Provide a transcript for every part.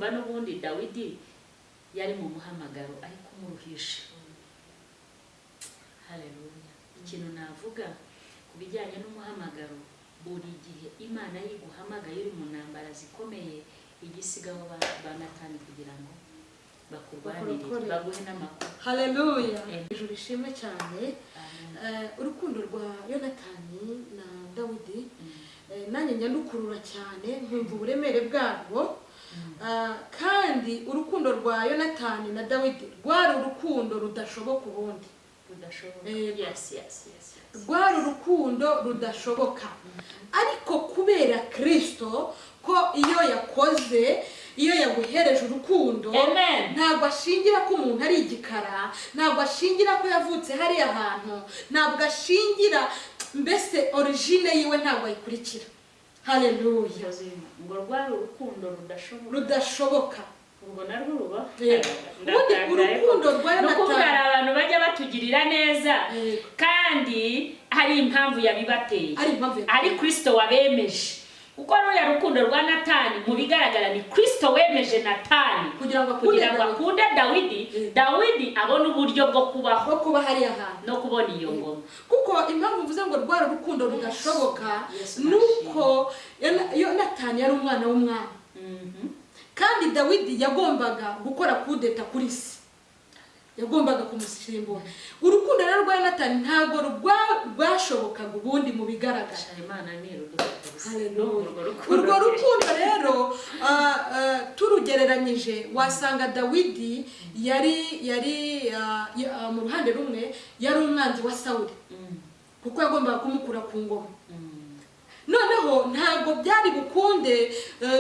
urumva n'ubundi Dawidi yari mu muhamagaro ariko umuruhisha. Haleluya. Ikintu navuga kubijyanye n'umuhamagaro, buri gihe Imana yiguhamagaye uri mu ntambara zikomeye igisigaho ba Natani kugira ngo bakurwanirire baguhe n'amakuru. Haleluya. Ijuru ishimwe cyane. Urukundo rwa Yonatani na Dawidi nanjye njya ndukurura cyane nkumva uburemere bwarwo. Kandi urukundo rwa Yonatani na Dawidi rwari urukundo rudashoboka ubundi. Rwari urukundo rudashoboka. Ariko kubera Kristo ko iyo yaguhereje urukundo, ntabwo ashingira ko umuntu ari igikara, ntabwo ashingira ko yavutse hari ahantu, ntabwo ashingira, mbese origine yiwe ntabwo ayikurikira. Haleluya. Ngo rwari urukundo rudashoboka. Urwo narwo ruba. Urukundo rwa Yonatani abantu bajya batugirira neza kandi hari impamvu yabibateye. Ari Kristo wabemeje. Kuko ruya rukundo rwa Natani mu bigaragara ni Kristo wemeje Natani kugira ngo akunde Dawidi abone uburyo bwo kuba hari ahantu no kubona iyo ngoma. Kuko impamvu mvuze ngo rwari urukundo rudashoboka nuko Yonatani yari umwana w'umwami. Kandi Dawidi yagombaga gukora kudeta kuri se, yagombaga kumusimbura. Urukundo rero rwa Yonatani ntabwo rwashobokaga ubundi mu bigaragara. Urwo rukundo rero turugereranyije wasanga Dawidi yari mu ruhande rumwe yari umwanzi wa Sawuli kuko yagombaga kumukura ku ngoma. Noneho ntabwo byari bukunde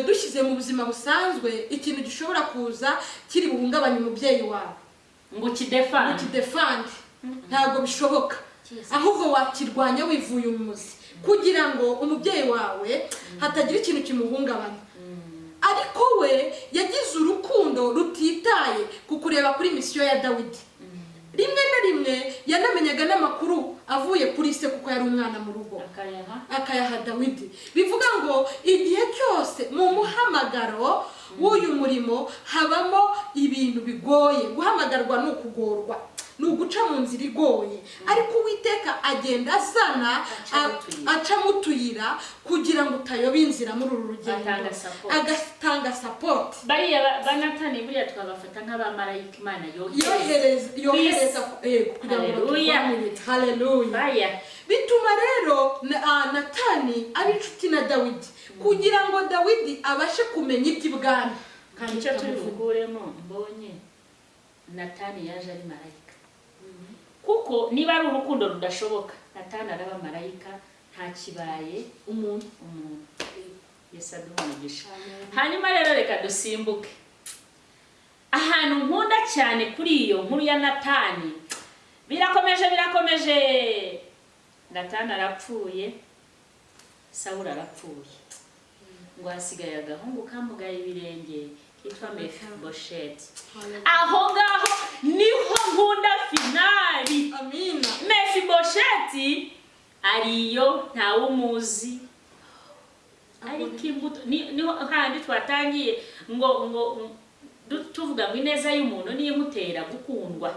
dushyize mu buzima busanzwe ikintu gishobora kuza kiri buhungabanye umubyeyi wawe ngo kidefande. Ntabwo bishoboka. Ahubwo wakirwanya wivuye umuzi kugira ngo umubyeyi wawe hatagira ikintu kimuhungabanya. Ariko we yagize urukundo rutitaye kukureba kuri misiyo ya Dawidi. Rimwe na rimwe yanamenyaga n'amakuru avuye kuri se kuko yari umwana mu rugo akayaha Dawidi. Bivuga ngo igihe cyose mu muhamagaro w'uyu murimo habamo ibintu bigoye. Guhamagarwa ni ukugorwa, ni uguca mu nzira igoye, ariko Uwiteka agenda azana acamo utuyira kugira ngo utayoba inzira muri uru rugendo, agatanga support. Bariya ba Natani buriya twabafata nk'abamarayika Imana yohereza kugira ngo baturwanire. Haleluya. Bituma rero Natani aba inshuti na Dawidi kugira ngo Dawidi abashe kumenya iby'ibwami. Kandi icyo tubivukuremo mbonye Natani yaje ari marayika. Kuko niba ari urukundo rudashoboka, Natani araba marayika nta kibaye umuntu. Yesu aduhumugisha. Hanyuma rero reka dusimbuke. Ahantu nkunda cyane kuri iyo nkuru ya Natani, birakomeje. Natani arapfuye, Sawuli arapfuye. Ngo hasigaye agahungu kamugaye ibirenge kitwa Mefibosheti. Aho ngaho niho nkunda finali. Amina. Mefibosheti ariyo nta umuzi. Ariko imbuto niho handi twatangiye ngo tuvuga ngo ineza y'umuntu niyo imutera gukundwa.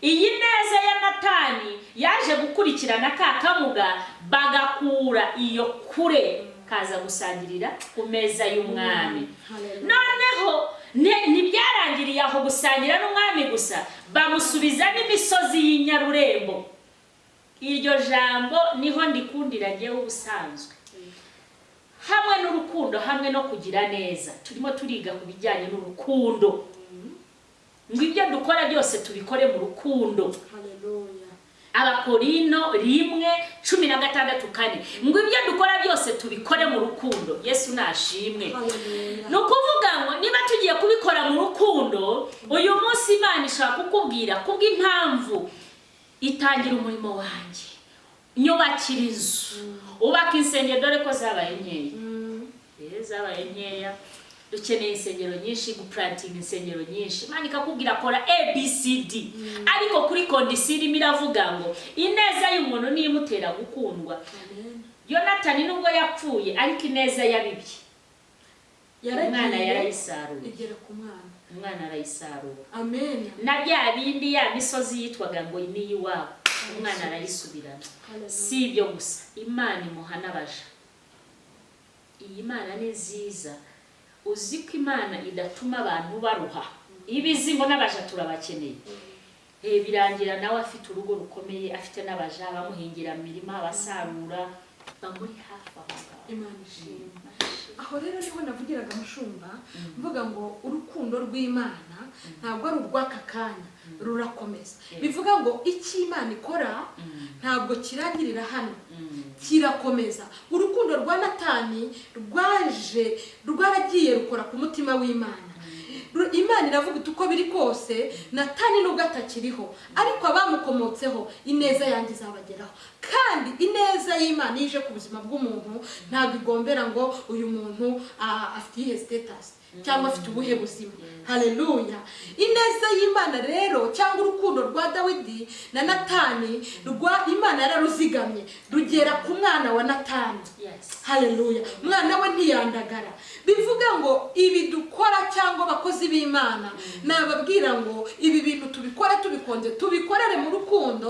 Iyi neza ya Natani yaje gukurikirana ka kamuga bagakura iyo kure kaza gusangirira ku meza y'umwami. Noneho ntibyarangiriye aho gusangira n'umwami gusa, bamusubiza n'imisozi y'inyarurembo. Iryo jambo niho ndikundira ngewe ubusanzwe. Hamwe n'urukundo, hamwe no kugira neza. Turimo turiga ku bijyanye n'urukundo. Ngo ibyo dukora byose tubikore mu rukundo. Haleluya. Abakorino 1:16. Ngo ibyo dukora byose tubikore mu rukundo. Yesu nashimwe. No kuvuga ngo niba tugiye kubikora mu rukundo, uyu munsi Imana ishaka kukubwira kubw'impamvu itangira umurimo wanjye. Nyubakira inzu, ubaka insengero dore ko zabaye nkeya. Zabaye nkeya. Dukeneye insengero nyinshi, guplanting insengero nyinshi. Imana ikakubwira kora ABCD. Ariko kuri kondisiri miravuga ngo ineza y'umuntu niyo imutera gukundwa. Yonatani nubwo yapfuye ariko ineza yabibye. umwana yarayisarura igere ku mwana, umwana arayisarura. amen. Na bya bindi ya misozi yitwaga ngo ni iwabo, umwana arayisubirana. Si ibyo gusa, Imana imuha n'abaja. Iyi Mana ni nziza. Uzi ko Imana idatuma abantu baruha. Ibizingo n'abaja turabakeneye. Birangira nawe afite urugo rukomeye, afite n'abaja bamuhingira mirima, basarura, bamuri hafi aho ngaho. Imana ishimwe. Aho rero niho navugiraga mushumba mvuga ngo urukundo rw'Imana ntabwo ari urw'aka kanya, rurakomeza. Bivuga ngo icyo Imana ikora ntabwo kirangirira hano, kirakomeza. Urukundo rwa Natani rwaragiye rukora ku mutima w'Imana. Imana iravuga uko biri kose Natani nubwo atakiriho, ariko abamukomotseho ineza yanjye izabageraho. Kandi ineza y'Imana ije ku buzima bw'umuntu ntabwo igombera ngo uyu muntu afite iyihe status cyangwa afite ubuhe buzima. Haleluya. Ineza y'Imana rero cyangwa urukundo rwa Dawidi na Natani Imana yararuzigamye rugera ku mwana wa Natani. Haleluya. Umwana we ntiyandagara. Bivuga ngo ibi dukora cyangwa abakozi b'Imana nababwira ngo ibi bintu tubikora tubikonze, tubikorere mu rukundo,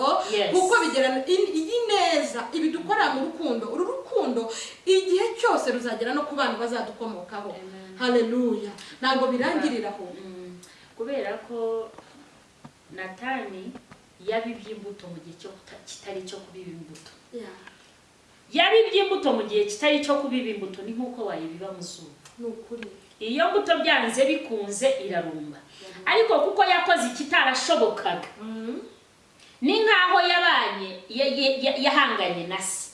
kuko bigerana iyi neza. Ibi dukora mu rukundo, uru rukundo igihe cyose ruzagera no ku bana bazadukomokaho. Haleluya. Ntabwo birangiriraho. Kubera ko Natani yabibye imbuto mu gihe kitari cyo kubiba imbuto. Yabibye imbuto mu gihe kitari cyo kubiba imbuto, ni nkuko wayibiba mu zuba. Nukuri. Iyo mbuto byanze bikunze irarumba. Ariko kuko yakoze ikitarashobokaga, ni nkaho yahanganye na se.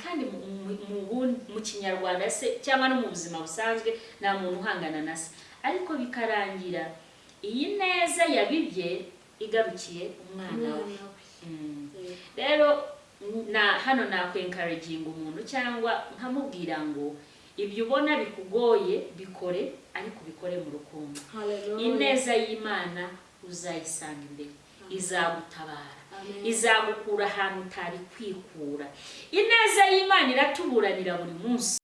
Kandi mu Kinyarwanda se cyangwa no mu buzima busanzwe nta muntu uhangana na se, ariko bikarangira iyi neza yabibye igarukiye umwana we. Rero hano nakwencouraging umuntu cyangwa nkamubwira ngo ibyo ubona bikugoye bikore, ariko bikore mu rukundo. Ineza y'Imana uzayisanga imbere, izagutabara, izagukura ahantu utari kwikura. Ineza y'Imana iratuburanira buri munsi.